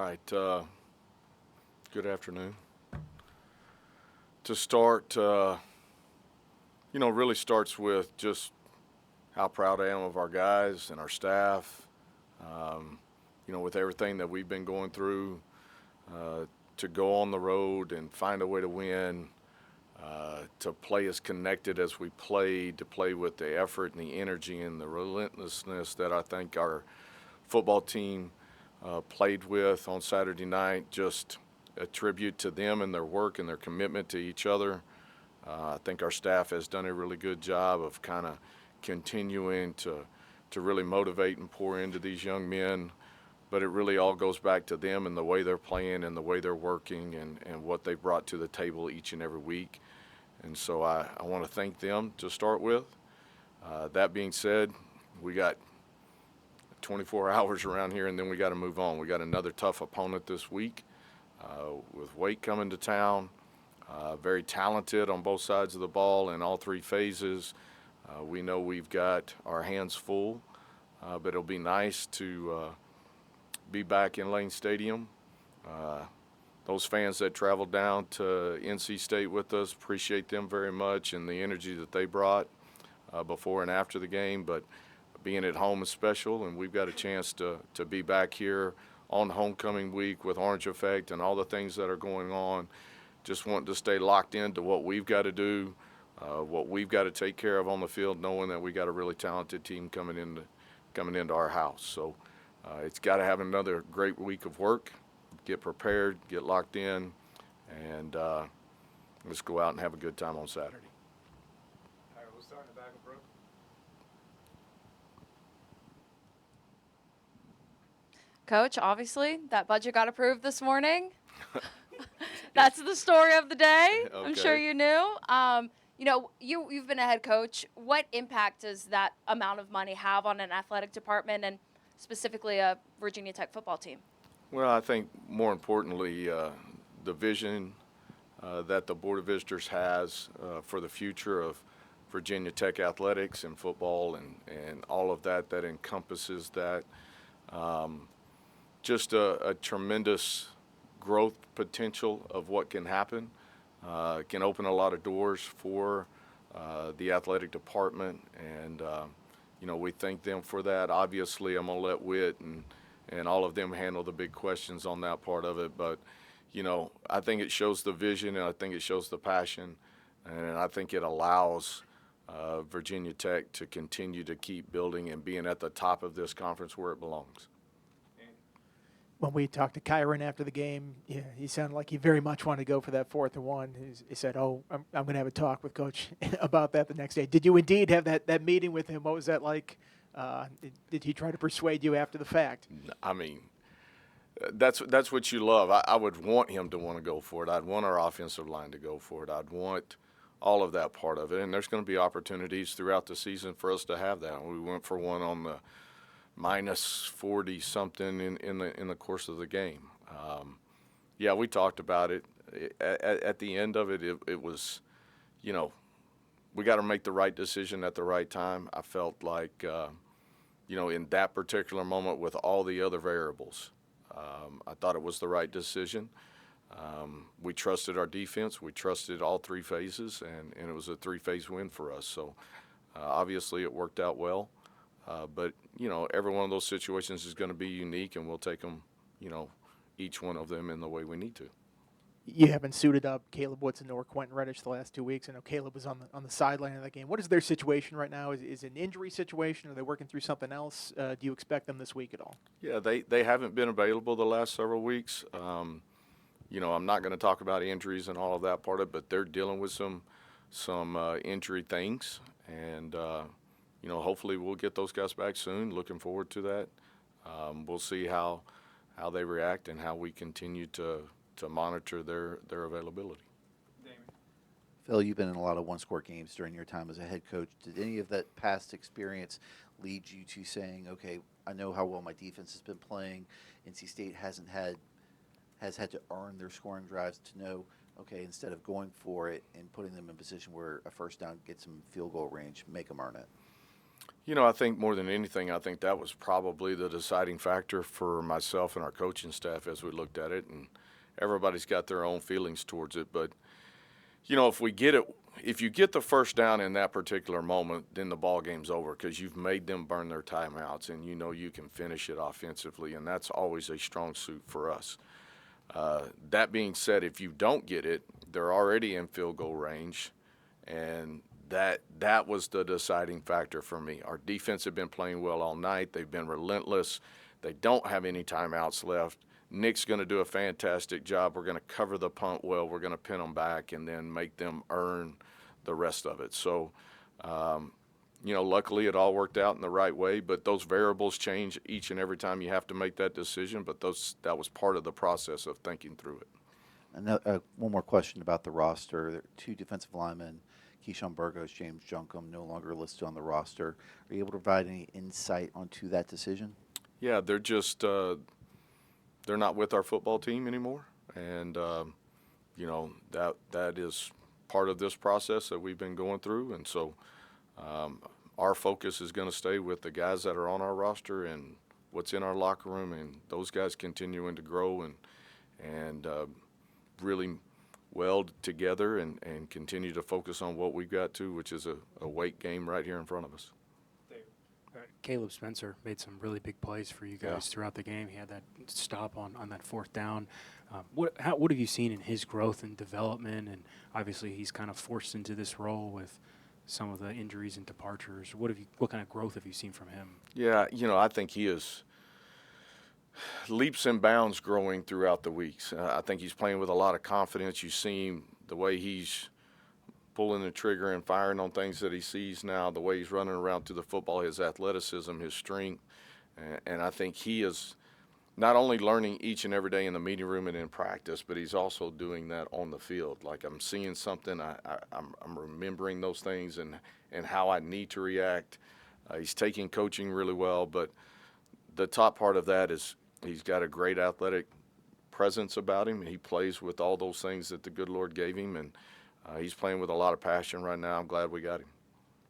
right. Good afternoon. To start, really starts with just how proud I am of our guys and our staff. With everything that we've been going through, to go on the road and find a way to win, to play as connected as we played, to play with the effort and the energy and the relentlessness that I think our football team played with on Saturday night. Just a tribute to them and their work and their commitment to each other. I think our staff has done a really good job of kind of continuing to really motivate and pour into these young men. But it really all goes back to them and the way they're playing and the way they're working and what they brought to the table each and every week. And so I want to thank them to start with. That being said, we got 24 hours around here, and then we got to move on. We got another tough opponent this week with Wake coming to town. Very talented on both sides of the ball in all three phases. We know we've got our hands full, but it'll be nice to be back in Lane Stadium. Those fans that traveled down to NC State with us, appreciate them very much and the energy that they brought before and after the game. But being at home is special, and we've got a chance to be back here on homecoming week with Orange Effect and all the things that are going on. Just wanting to stay locked into what we've got to do, what we've got to take care of on the field, knowing that we got a really talented team coming into our house. So it's got to have another great week of work, get prepared, get locked in, and let's go out and have a good time on Saturday. All right, we'll start in the back with Brooke. Coach, obviously, that budget got approved this morning. That's the story of the day. Okay. I'm sure you knew. You've been a head coach. What impact does that amount of money have on an athletic department and specifically a Virginia Tech football team? Well, I think more importantly, the vision that the Board of Visitors has for the future of Virginia Tech athletics and football and all of that encompasses that. Just a tremendous growth potential of what can happen. It can open a lot of doors for the athletic department, and we thank them for that. Obviously, I'm going to let Whit and all of them handle the big questions on that part of it, but I think it shows the vision, and I think it shows the passion, and I think it allows Virginia Tech to continue to keep building and being at the top of this conference where it belongs. When we talked to Kyron after the game, he sounded like he very much wanted to go for that 4th and 1. He said, I'm going to have a talk with Coach about that the next day. Did you indeed have that meeting with him? What was that like? Did he try to persuade you after the fact? I mean, that's what you love. I would want him to want to go for it. I'd want our offensive line to go for it. I'd want all of that part of it. And there's going to be opportunities throughout the season for us to have that. We went for one on the minus 40 something in the course of the game. We talked about it. At the end of it, it was, we got to make the right decision at the right time. I felt like, in that particular moment with all the other variables, I thought it was the right decision. We trusted our defense. We trusted all three phases, and it was a 3-phase win for us. So obviously it worked out well. But every one of those situations is going to be unique, and we'll take them, each one of them in the way we need to. You haven't suited up Caleb Woodson or Quentin Reddish the last 2 weeks. I know Caleb was on the sideline of that game. What is their situation right now? Is it an injury situation? Are they working through something else? Do you expect them this week at all? Yeah, they haven't been available the last several weeks. I'm not going to talk about injuries and all of that part of it, but they're dealing with some injury things, and hopefully we'll get those guys back soon. Looking forward to that. We'll see how they react and how we continue to monitor their availability. Damon. Phil, you've been in a lot of one-score games during your time as a head coach. Did any of that past experience lead you to saying, okay, I know how well my defense has been playing. NC State has had to earn their scoring drives to know, okay, instead of going for it and putting them in a position where a first down gets them field goal range, make them earn it? I think more than anything, I think that was probably the deciding factor for myself and our coaching staff as we looked at it. And everybody's got their own feelings towards it. But, if you get the first down in that particular moment, then the ball game's over because you've made them burn their timeouts and you can finish it offensively. And that's always a strong suit for us. That being said, if you don't get it, they're already in field goal range. And that was the deciding factor for me. Our defense had been playing well all night. They've been relentless. They don't have any timeouts left. Nick's going to do a fantastic job. We're going to cover the punt well. We're going to pin them back and then make them earn the rest of it. So, luckily it all worked out in the right way, but those variables change each and every time you have to make that decision, but that was part of the process of thinking through it. And one more question about the roster. There are 2 defensive linemen, Keyshawn Burgos, James Junkum, no longer listed on the roster. Are you able to provide any insight onto that decision? Yeah, they're just they're not with our football team anymore, and that is part of this process that we've been going through, and so our focus is going to stay with the guys that are on our roster and what's in our locker room, and those guys continuing to grow and really weld together and continue to focus on what we've got to, which is a Wake game right here in front of us. Caleb Spencer made some really big plays for you guys throughout the game. He had that stop on that 4th down. What have you seen in his growth and development? And obviously he's kind of forced into this role with some of the injuries and departures. What kind of growth have you seen from him? Yeah, I think he is leaps and bounds growing throughout the weeks. I think he's playing with a lot of confidence. You see him, the way he's pulling the trigger and firing on things that he sees now, the way he's running around to the football, his athleticism, his strength. And I think he is not only learning each and every day in the meeting room and in practice, but he's also doing that on the field. Like I'm seeing something, I'm remembering those things and how I need to react. He's taking coaching really well, but the top part of that is he's got a great athletic presence about him. He plays with all those things that the good Lord gave him, and he's playing with a lot of passion right now. I'm glad we got him.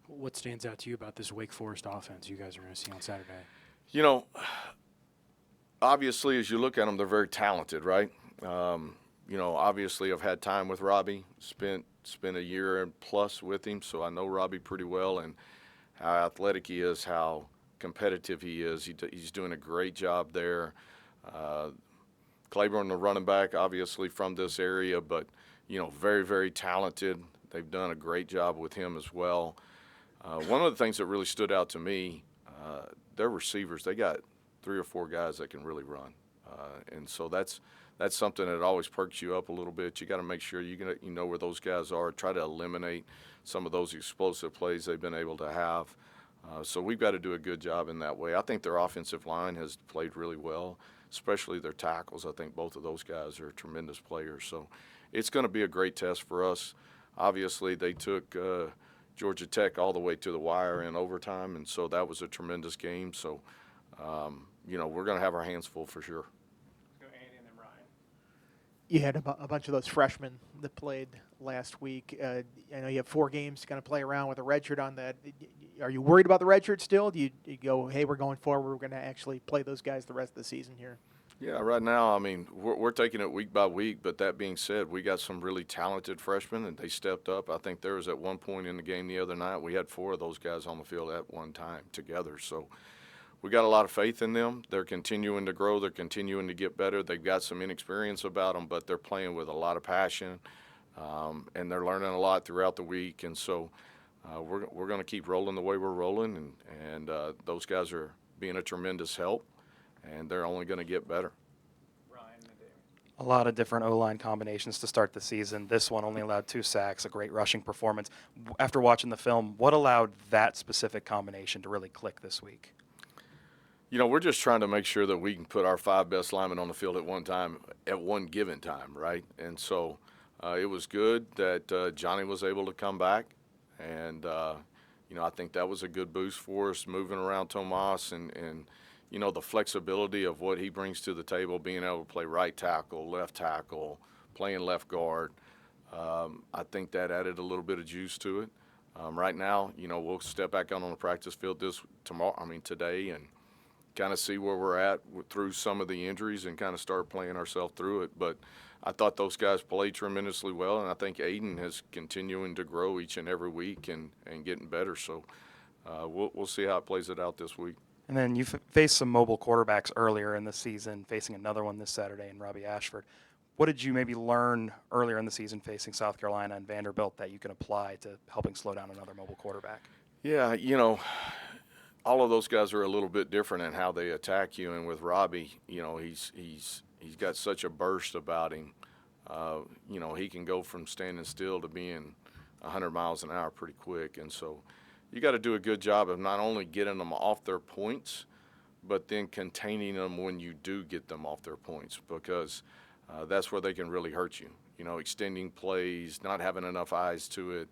What stands out to you about this Wake Forest offense you guys are going to see on Saturday? Obviously, as you look at them, they're very talented, right? Obviously, I've had time with Robbie, spent a year and plus with him, so I know Robbie pretty well and how athletic he is, how competitive he is. He's doing a great job there. Claiborne, the running back, obviously from this area, but very, very talented. They've done a great job with him as well. One of the things that really stood out to me, their receivers, they got 3 or 4 guys that can really run. And so that's something that always perks you up a little bit. You got to make sure you know where those guys are, try to eliminate some of those explosive plays they've been able to have. So we've got to do a good job in that way. I think their offensive line has played really well, especially their tackles. I think both of those guys are tremendous players. So it's going to be a great test for us. Obviously, they took Georgia Tech all the way to the wire in overtime, and so that was a tremendous game. So, we're going to have our hands full for sure. Go Andy and then Ryan. You had a bunch of those freshmen that played last week. I know you have 4 games to kind of play around with a redshirt on that. Are you worried about the redshirt still? Do you go, hey, we're going forward, we're going to actually play those guys the rest of the season here? Yeah, right now, we're taking it week by week, but that being said, we got some really talented freshmen, and they stepped up. I think there was at one point in the game the other night, we had 4 of those guys on the field at one time together. So we got a lot of faith in them. They're continuing to grow. They're continuing to get better. They've got some inexperience about them, but they're playing with a lot of passion, and they're learning a lot throughout the week. And so we're going to keep rolling the way we're rolling, and those guys are being a tremendous help, and they're only going to get better. Ryan and then Damon. A lot of different O-line combinations to start the season. This one only allowed 2 sacks, a great rushing performance. After watching the film, what allowed that specific combination to really click this week? We're just trying to make sure that we can put our 5 best linemen on the field at one time, at one given time, right? And so it was good that Johnny was able to come back, and I think that was a good boost for us, moving around Tomas and the flexibility of what he brings to the table, being able to play right tackle, left tackle, playing left guard. I think that added a little bit of juice to it. Right now, we'll step back out on the practice field today, and kind of see where we're at through some of the injuries and kind of start playing ourselves through it. But I thought those guys played tremendously well, and I think Aiden is continuing to grow each and every week and getting better. So we'll see how it plays it out this week. And then you faced some mobile quarterbacks earlier in the season, facing another one this Saturday in Robbie Ashford. What did you maybe learn earlier in the season facing South Carolina and Vanderbilt that you can apply to helping slow down another mobile quarterback? Yeah, all of those guys are a little bit different in how they attack you. And with Robbie, he's got such a burst about him. He can go from standing still to being 100 miles an hour pretty quick. And so you got to do a good job of not only getting them off their points, but then containing them when you do get them off their points, because that's where they can really hurt you. Extending plays, not having enough eyes to it,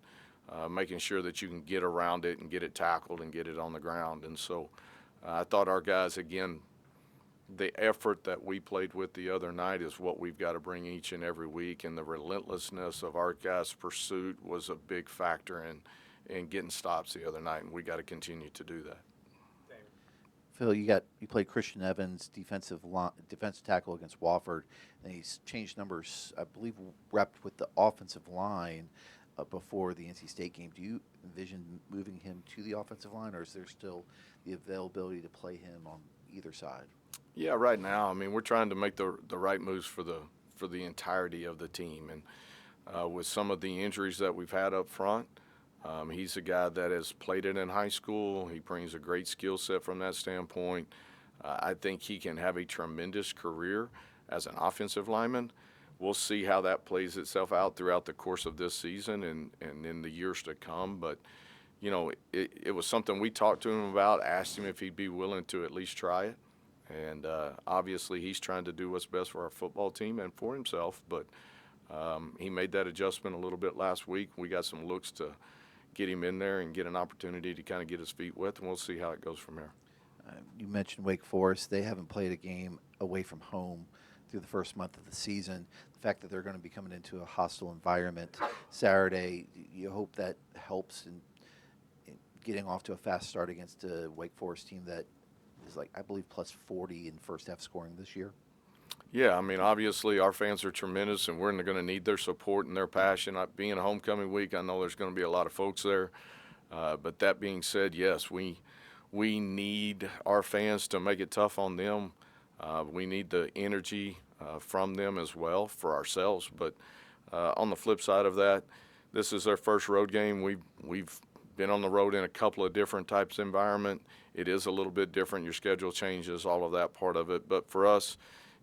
making sure that you can get around it and get it tackled and get it on the ground. And so I thought our guys, again, the effort that we played with the other night is what we've got to bring each and every week, and the relentlessness of our guys' pursuit was a big factor in getting stops the other night, and we got to continue to do that. Phil, you played Christian Evans, defensive tackle against Wofford, and he's changed numbers, I believe, repped with the offensive line before the NC State game. Do you envision moving him to the offensive line, or is there still the availability to play him on either side? Yeah, right now, we're trying to make the right moves for the entirety of the team, and with some of the injuries that we've had up front, he's a guy that has played it in high school. He brings a great skill set from that standpoint. I think he can have a tremendous career as an offensive lineman. We'll see how that plays itself out throughout the course of this season and in the years to come. But, it was something we talked to him about, asked him if he'd be willing to at least try it. And obviously he's trying to do what's best for our football team and for himself. But he made that adjustment a little bit last week. We got some looks to get him in there and get an opportunity to kind of get his feet wet, and we'll see how it goes from there. You mentioned Wake Forest. They haven't played a game away from home through the first month of the season. The fact that they're going to be coming into a hostile environment Saturday, you hope that helps in getting off to a fast start against a Wake Forest team that is, I believe, plus 40 in first half scoring this year. Yeah, obviously our fans are tremendous, and we're going to need their support and their passion. Being a homecoming week, I know there's going to be a lot of folks there. But that being said, yes, we need our fans to make it tough on them. We need the energy from them as well for ourselves. But on the flip side of that, this is their first road game. We've been on the road in a couple of different types of environment. It is a little bit different. Your schedule changes, all of that part of it. But for us,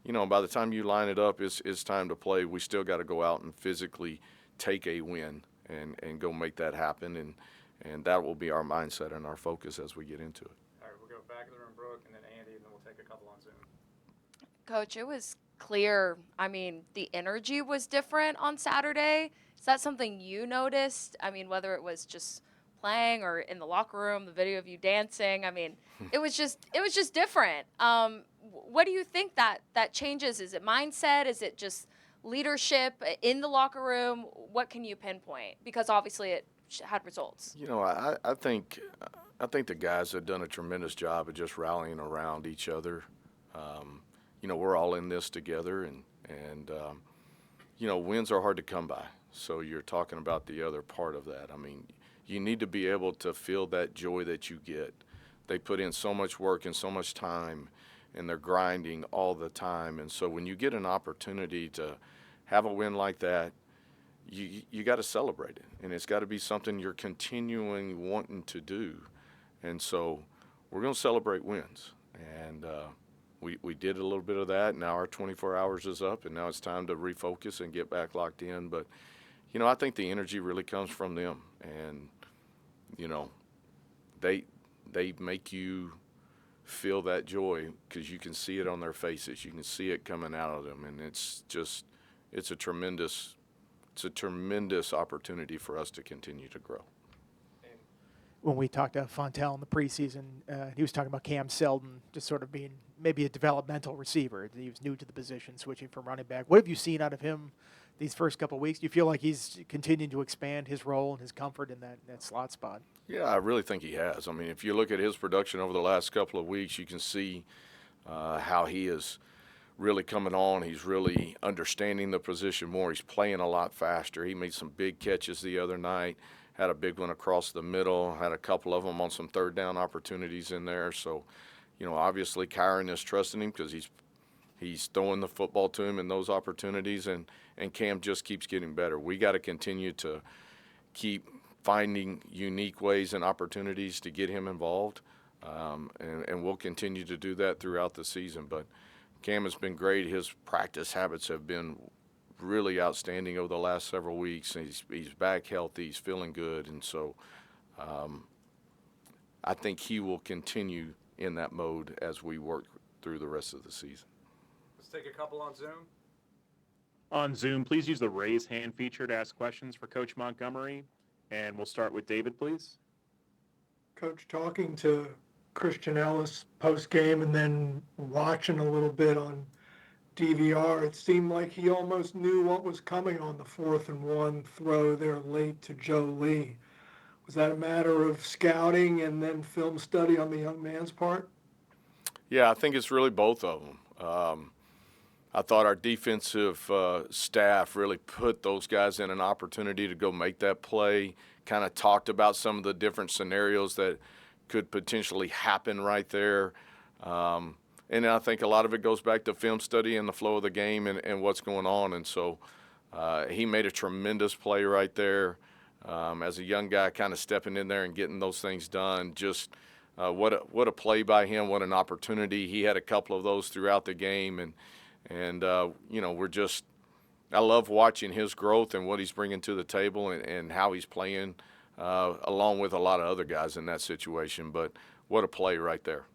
by the time you line it up, it's time to play. We still got to go out and physically take a win and go make that happen. And that will be our mindset and our focus as we get into it. All right, we'll go back of the room, Brooke, and then Andy, and then we'll take a couple on Zoom. Coach, it was clear. The energy was different on Saturday. Is that something you noticed? Whether it was just playing or in the locker room, the video of you dancing. It was just different. What do you think that changes? Is it mindset? Is it just leadership in the locker room? What can you pinpoint? Because obviously it had results. I think the guys have done a tremendous job of just rallying around each other. We're all in this together, and wins are hard to come by. So you're talking about the other part of that. You need to be able to feel that joy that you get. They put in so much work and so much time, and they're grinding all the time. And so when you get an opportunity to have a win like that, you got to celebrate it. And it's got to be something you're continuing wanting to do. And so we're going to celebrate wins. And we did a little bit of that. Now our 24 hours is up, and now it's time to refocus and get back locked in. But, I think the energy really comes from them. And, they make you feel that joy because you can see it on their faces. You can see it coming out of them, and it's a tremendous opportunity for us to continue to grow. When we talked to Fontel in the preseason, he was talking about Cam Selden just sort of being maybe a developmental receiver. He was new to the position, switching from running back. What have you seen out of him these first couple of weeks? Do you feel like he's continuing to expand his role and his comfort in that slot spot? Yeah, I really think he has. I mean, if you look at his production over the last couple of weeks, you can see how he is really coming on. He's really understanding the position more. He's playing a lot faster. He made some big catches the other night, had a big one across the middle, had a couple of them on some third down opportunities in there. So, obviously Kyron is trusting him because he's throwing the football to him in those opportunities, and Cam just keeps getting better. We got to continue to keep finding unique ways and opportunities to get him involved, and we'll continue to do that throughout the season. But Cam has been great. His practice habits have been really outstanding over the last several weeks. He's back healthy. He's feeling good, and so I think he will continue in that mode as we work through the rest of the season. Let's take a couple on Zoom. On Zoom, please use the raise hand feature to ask questions for Coach Montgomery. And we'll start with David, please. Coach, talking to Christian Ellis post-game and then watching a little bit on DVR, it seemed like he almost knew what was coming on the 4th and 1 throw there late to Joe Lee. Was that a matter of scouting and then film study on the young man's part? Yeah, I think it's really both of them. I thought our defensive staff really put those guys in an opportunity to go make that play, kind of talked about some of the different scenarios that could potentially happen right there. And I think a lot of it goes back to film study and the flow of the game and what's going on. And so he made a tremendous play right there. As a young guy kind of stepping in there and getting those things done, just what a play by him, what an opportunity. He had a couple of those throughout the game, and I love watching his growth and what he's bringing to the table and how he's playing along with a lot of other guys in that situation. But what a play right there.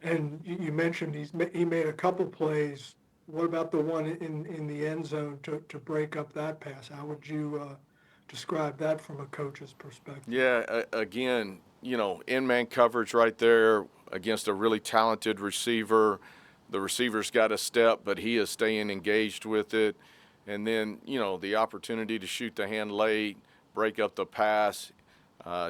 And you mentioned he made a couple plays. What about the one in the end zone to break up that pass? How would you describe that from a coach's perspective? Yeah, again, in-man coverage right there against a really talented receiver. The receiver's got a step, but he is staying engaged with it. And then, the opportunity to shoot the hand late, break up the pass,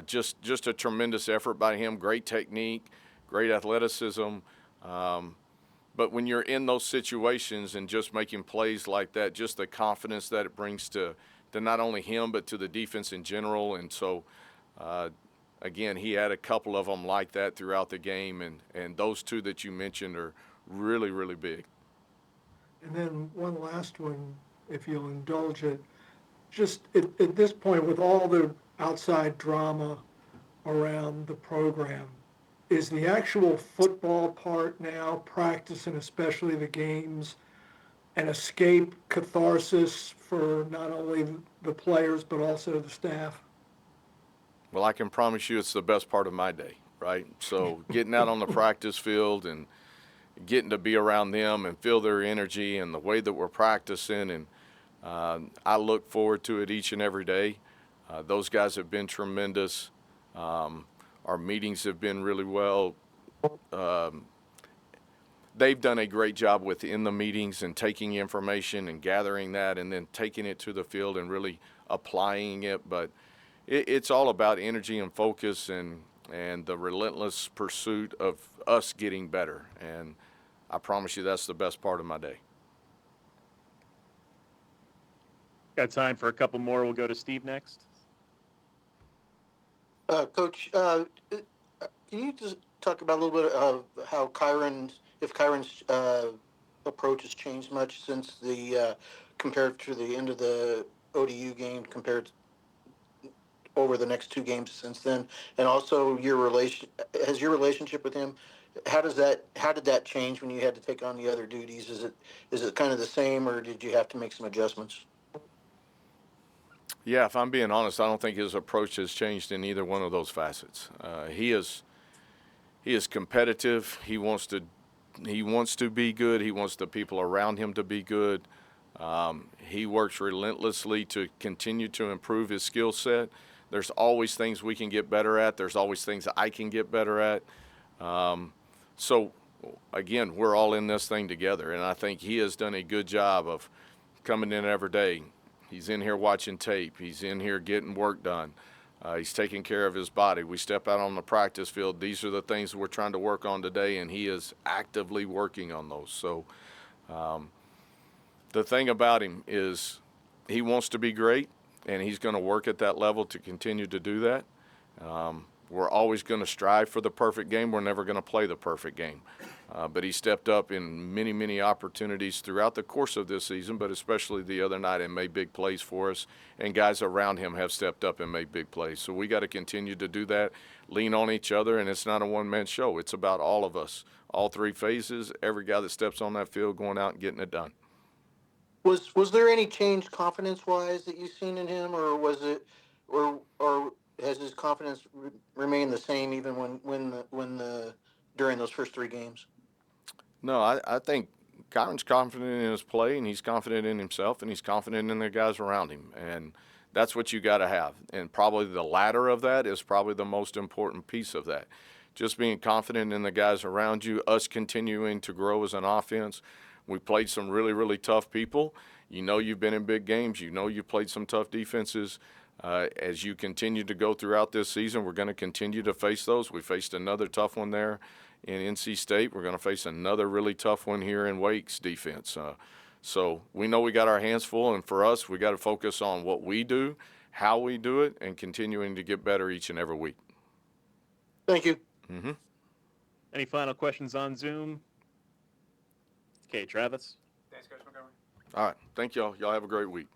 just a tremendous effort by him. Great technique, great athleticism. But when you're in those situations and just making plays like that, just the confidence that it brings to not only him but to the defense in general. And so, again, he had a couple of them like that throughout the game, and those two that you mentioned are really, really big. And then one last one, if you'll indulge it. Just at this point, with all the outside drama around the program, is the actual football part now, practice and especially the games, an escape, catharsis for not only the players but also the staff? Well, I can promise you it's the best part of my day, right? So getting out on the practice field and getting to be around them and feel their energy and the way that we're practicing, and I look forward to it each and every day. Those guys have been tremendous. Our meetings have been really well. They've done a great job within the meetings and taking information and gathering that and then taking it to the field and really applying it. But it's all about energy and focus and the relentless pursuit of us getting better. And I promise you that's the best part of my day. Got time for a couple more. We'll go to Steve next. Coach, can you just talk about a little bit of how Kyron's approach has changed much since compared to the end of the ODU game, compared over the next two games since then, and also your relationship with him? How did that change when you had to take on the other duties? Is it kind of the same, or did you have to make some adjustments? Yeah, if I'm being honest, I don't think his approach has changed in either one of those facets. He is competitive. He wants to be good. He wants the people around him to be good. He works relentlessly to continue to improve his skill set. There's always things we can get better at. There's always things I can get better at. So, again, we're all in this thing together, and I think he has done a good job of coming in every day. He's in here watching tape. He's in here getting work done. He's taking care of his body. We step out on the practice field. These are the things that we're trying to work on today, and he is actively working on those. So the thing about him is he wants to be great, and he's going to work at that level to continue to do that. We're always going to strive for the perfect game. We're never going to play the perfect game. But he stepped up in many, many opportunities throughout the course of this season, but especially the other night, and made big plays for us. And guys around him have stepped up and made big plays. So we got to continue to do that, lean on each other, and it's not a one-man show. It's about all of us, all three phases, every guy that steps on that field going out and getting it done. Was there any change confidence-wise that you've seen in him, or was it, or has his confidence remained the same even when during those first 3 games? No, I think Kyron's confident in his play, and he's confident in himself, and he's confident in the guys around him. And that's what you got to have. And probably the latter of that is probably the most important piece of that. Just being confident in the guys around you, us continuing to grow as an offense. We played some really, really tough people. You know you've been in big games. You know you played some tough defenses. As you continue to go throughout this season, we're going to continue to face those. We faced another tough one there in NC State. We're going to face another really tough one here in Wake's defense. So we know we got our hands full, and for us, we got to focus on what we do, how we do it, and continuing to get better each and every week. Thank you. Mm-hmm. Any final questions on Zoom? Okay, Travis. Thanks, Coach Montgomery. All right. Thank y'all. Y'all have a great week.